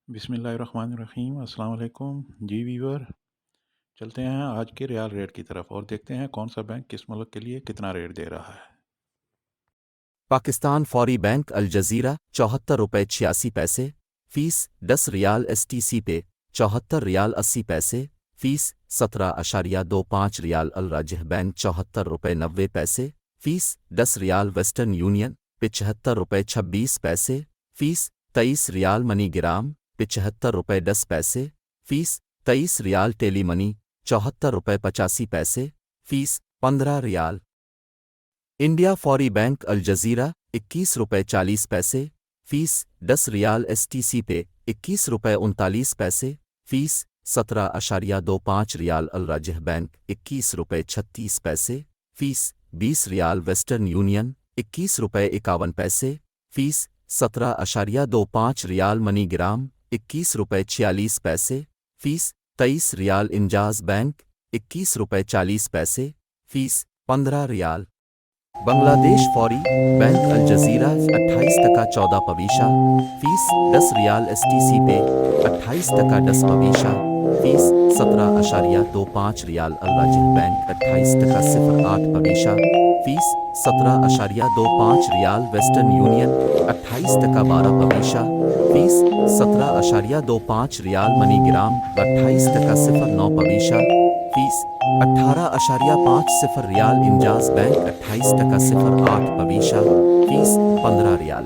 बिस्मिल्लाहिर्रहमानिर्रहीम अस्सलाम वालेकुम जी वीवर। चलते हैं आज के रियाल रेट की तरफ और देखते हैं कौन सा बैंक किस मुल्क के लिए कितना रेट दे रहा है। पाकिस्तान फौरी बैंक अल जजीरा 74 रुपये 86 पैसे फीस 10 रियाल STC पे 74 रियाल 80 पैसे फीस 17.25 रियाल अल राजह बैंक 74 रुपये 90 पैसे फीस 10 रियाल वेस्टर्न यूनियन 75 रुपये 26 पैसे फीस 23 रियाल मनी ग्राम 75 रुपये 10 पैसे फीस 23 रियाल टेली मनी 74 रुपये 85 पैसे फीस 15 रियाल इंडिया फौरी बैंक अल जजीरा 21 रुपये 40 पैसे फीस 10 रियाल STC पे 21 रुपये 39 पैसे फीस 17.25 रियाल अल राजह बैंक 21 रुपये 36 पैसे फीस 20 रियाल वेस्टर्न यूनियन 21 रुपये 51 पैसे फीस 17.25 रियाल मनी ग्राम 21 रुपये 46 पैसे फीस 23 रियाल इंजाज बैंक 21 रुपये 40 पैसे फीस 15 रियाल बांग्लादेश फौरी बैंक अल जजीरा 28 टका 14 पवीशा फीस 10 रियाल STC पे 28 टका 10 पवीशा फीस 17.25 रियाल अल राजह बैंक 28 टका 08 पवीशा फीस 17.25 रियाल वेस्टर्न यूनियन 28 टका 12 पवीशा फीस 17.25 रियाल मनी ग्राम 28 टका 09 पवीशा फीस 18.50 रियाल इंजाज बैंक 28 टका 08 पवीशा फीस 15 रियाल।